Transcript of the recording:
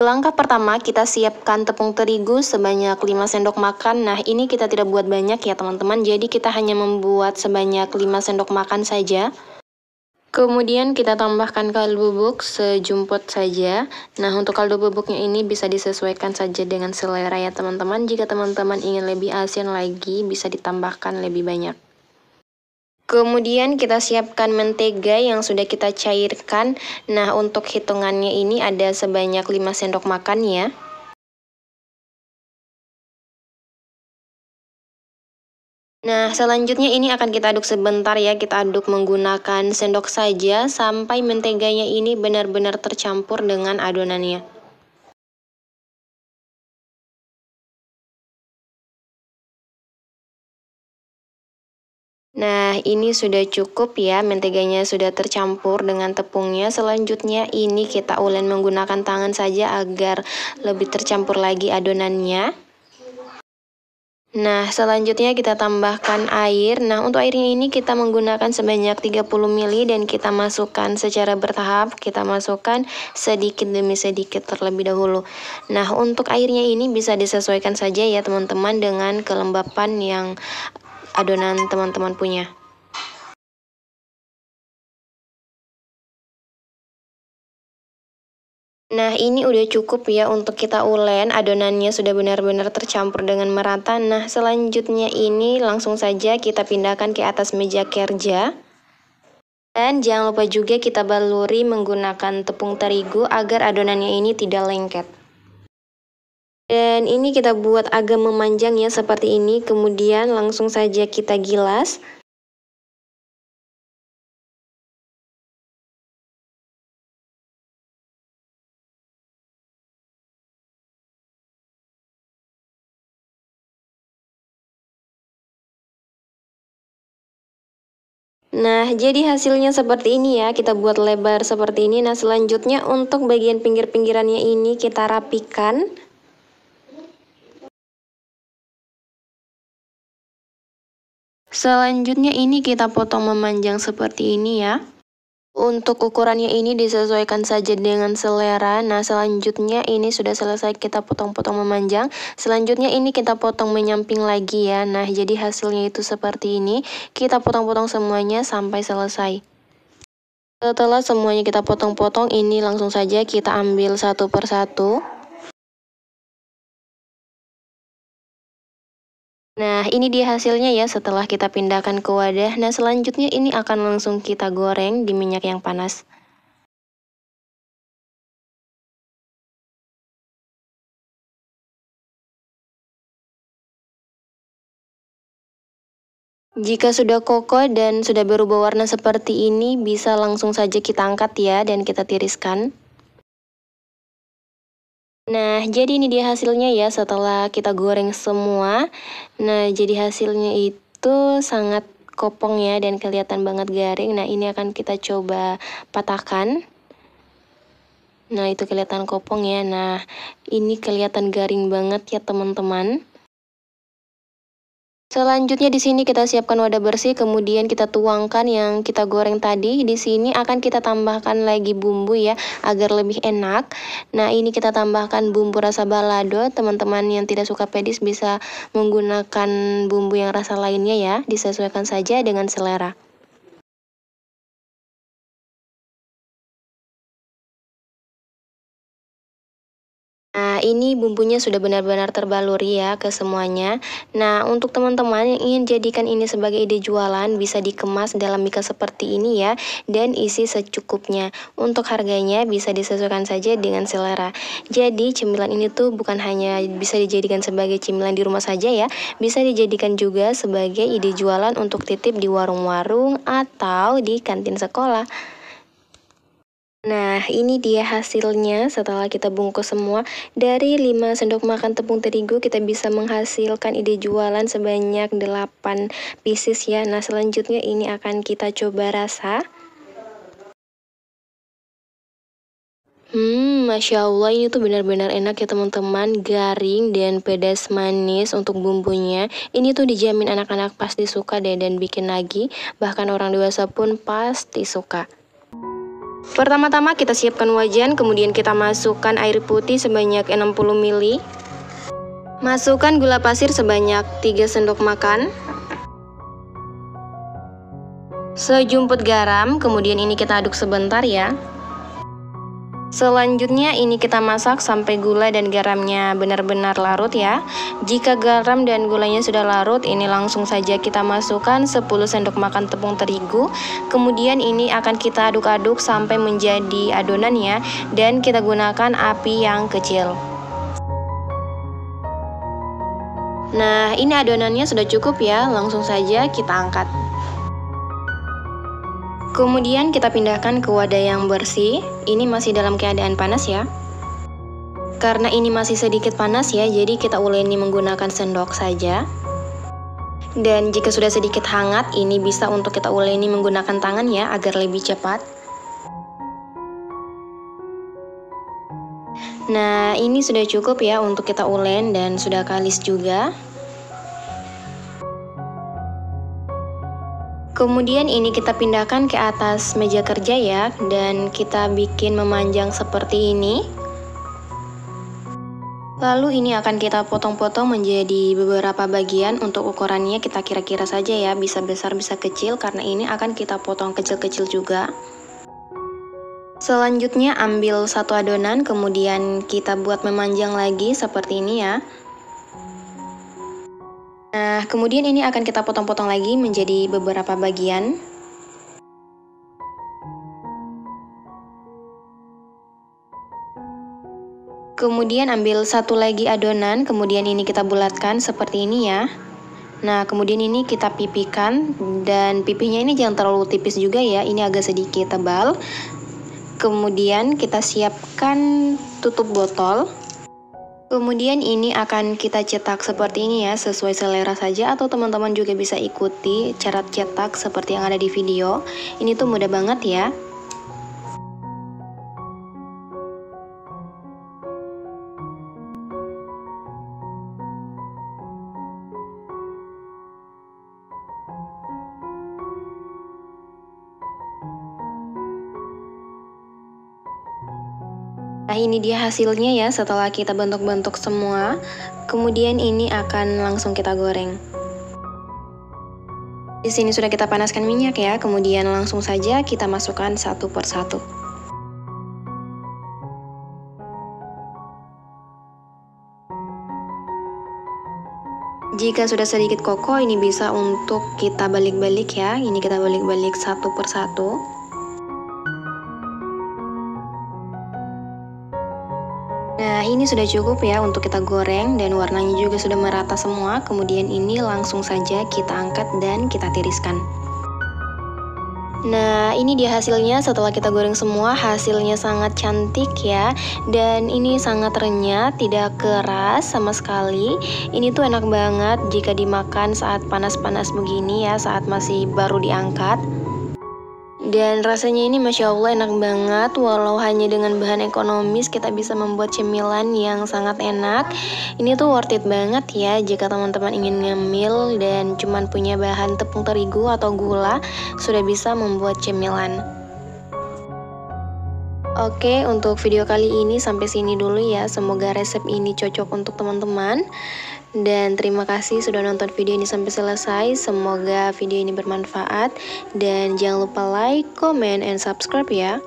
Langkah pertama, kita siapkan tepung terigu sebanyak 5 sendok makan. Nah, ini kita tidak buat banyak ya teman-teman, jadi kita hanya membuat sebanyak 5 sendok makan saja. Kemudian kita tambahkan kaldu bubuk sejumput saja. Nah, untuk kaldu bubuknya ini bisa disesuaikan saja dengan selera ya teman-teman. Jika teman-teman ingin lebih asin lagi, bisa ditambahkan lebih banyak. Kemudian kita siapkan mentega yang sudah kita cairkan. Nah, untuk hitungannya ini ada sebanyak 5 sendok makan ya. Nah, selanjutnya ini akan kita aduk sebentar ya, kita aduk menggunakan sendok saja sampai menteganya ini benar-benar tercampur dengan adonannya. Nah, ini sudah cukup ya, menteganya sudah tercampur dengan tepungnya. Selanjutnya ini kita ulek menggunakan tangan saja agar lebih tercampur lagi adonannya. Nah, selanjutnya kita tambahkan air. Nah, untuk airnya ini kita menggunakan sebanyak 30 ml dan kita masukkan secara bertahap. Kita masukkan sedikit demi sedikit terlebih dahulu. Nah, untuk airnya ini bisa disesuaikan saja ya teman-teman dengan kelembapan yang adonan teman-teman punya. Nah, ini udah cukup ya untuk kita ulen, adonannya sudah benar-benar tercampur dengan merata. Nah, selanjutnya ini langsung saja kita pindahkan ke atas meja kerja. Dan jangan lupa juga kita baluri menggunakan tepung terigu agar adonannya ini tidak lengket. Dan ini kita buat agak memanjang ya seperti ini, kemudian langsung saja kita gilas. Nah, jadi hasilnya seperti ini ya, kita buat lebar seperti ini. Nah, selanjutnya untuk bagian pinggir-pinggirannya ini kita rapikan. Selanjutnya ini kita potong memanjang seperti ini ya. Untuk ukurannya ini disesuaikan saja dengan selera. Nah, selanjutnya ini sudah selesai kita potong-potong memanjang. Selanjutnya ini kita potong menyamping lagi ya. Nah, jadi hasilnya itu seperti ini. Kita potong-potong semuanya sampai selesai. Setelah semuanya kita potong-potong, ini langsung saja kita ambil satu persatu. Nah, ini dia hasilnya ya setelah kita pindahkan ke wadah. Nah, selanjutnya ini akan langsung kita goreng di minyak yang panas. Jika sudah kokoh dan sudah berubah warna seperti ini, bisa langsung saja kita angkat ya dan kita tiriskan. Nah, jadi ini dia hasilnya ya setelah kita goreng semua. Nah, jadi hasilnya itu sangat kopong ya dan kelihatan banget garing. Nah, ini akan kita coba patahkan. Nah, itu kelihatan kopong ya. Nah, ini kelihatan garing banget ya teman-teman. Selanjutnya di sini kita siapkan wadah bersih, kemudian kita tuangkan yang kita goreng tadi. Di sini akan kita tambahkan lagi bumbu ya, agar lebih enak. Nah, ini kita tambahkan bumbu rasa balado. Teman-teman yang tidak suka pedas bisa menggunakan bumbu yang rasa lainnya ya, disesuaikan saja dengan selera. Nah, ini bumbunya sudah benar-benar terbaluri ya ke semuanya. Nah, untuk teman-teman yang ingin jadikan ini sebagai ide jualan, bisa dikemas dalam mika seperti ini ya, dan isi secukupnya. Untuk harganya bisa disesuaikan saja dengan selera. Jadi, cemilan ini tuh bukan hanya bisa dijadikan sebagai cemilan di rumah saja ya, bisa dijadikan juga sebagai ide jualan untuk titip di warung-warung atau di kantin sekolah. Nah, ini dia hasilnya setelah kita bungkus semua. Dari 5 sendok makan tepung terigu, kita bisa menghasilkan ide jualan sebanyak 8 pieces ya. Nah, selanjutnya ini akan kita coba rasa. Masya Allah, ini tuh benar-benar enak ya teman-teman. Garing dan pedas manis untuk bumbunya. Ini tuh dijamin anak-anak pasti suka deh dan bikin lagi. Bahkan orang dewasa pun pasti suka. Pertama-tama kita siapkan wajan, kemudian kita masukkan air putih sebanyak 60 ml. Masukkan gula pasir sebanyak 3 sendok makan. Sejumput garam, kemudian ini kita aduk sebentar ya. Selanjutnya ini kita masak sampai gula dan garamnya benar-benar larut ya. Jika garam dan gulanya sudah larut, ini langsung saja kita masukkan 10 sendok makan tepung terigu. Kemudian ini akan kita aduk-aduk sampai menjadi adonan ya. Dan kita gunakan api yang kecil. Nah, ini adonannya sudah cukup ya, langsung saja kita angkat. Kemudian kita pindahkan ke wadah yang bersih. Ini masih dalam keadaan panas ya. Karena ini masih sedikit panas ya, jadi kita uleni menggunakan sendok saja. Dan jika sudah sedikit hangat, ini bisa untuk kita uleni menggunakan tangan ya, agar lebih cepat. Nah, ini sudah cukup ya untuk kita ulen dan sudah kalis juga. Kemudian ini kita pindahkan ke atas meja kerja ya, dan kita bikin memanjang seperti ini. Lalu ini akan kita potong-potong menjadi beberapa bagian. Untuk ukurannya kita kira-kira saja ya, bisa besar bisa kecil, karena ini akan kita potong kecil-kecil juga. Selanjutnya ambil satu adonan, kemudian kita buat memanjang lagi seperti ini ya. Nah, kemudian ini akan kita potong-potong lagi menjadi beberapa bagian. Kemudian ambil satu lagi adonan, kemudian ini kita bulatkan seperti ini ya. Nah, kemudian ini kita pipihkan, dan pipihnya ini jangan terlalu tipis juga ya, ini agak sedikit tebal. Kemudian kita siapkan tutup botol. Kemudian ini akan kita cetak seperti ini ya, sesuai selera saja, atau teman-teman juga bisa ikuti cara cetak seperti yang ada di video. Ini tuh mudah banget ya. Nah, ini dia hasilnya ya setelah kita bentuk-bentuk semua. Kemudian ini akan langsung kita goreng. Di sini sudah kita panaskan minyak ya, kemudian langsung saja kita masukkan satu per satu. Jika sudah sedikit kokoh, ini bisa untuk kita balik-balik ya. Ini kita balik-balik satu per satu. Nah, ini sudah cukup ya untuk kita goreng, dan warnanya juga sudah merata semua. Kemudian ini langsung saja kita angkat dan kita tiriskan. Nah, ini dia hasilnya setelah kita goreng semua. Hasilnya sangat cantik ya, dan ini sangat renyah, tidak keras sama sekali. Ini tuh enak banget jika dimakan saat panas-panas begini ya, saat masih baru diangkat. Dan rasanya ini Masya Allah enak banget. Walau hanya dengan bahan ekonomis kita bisa membuat cemilan yang sangat enak. Ini tuh worth it banget ya jika teman-teman ingin ngemil dan cuman punya bahan tepung terigu atau gula, sudah bisa membuat cemilan. Oke, untuk video kali ini sampai sini dulu ya. Semoga resep ini cocok untuk teman-teman. Dan terima kasih sudah nonton video ini sampai selesai. Semoga video ini bermanfaat. Dan jangan lupa like, comment, and subscribe ya.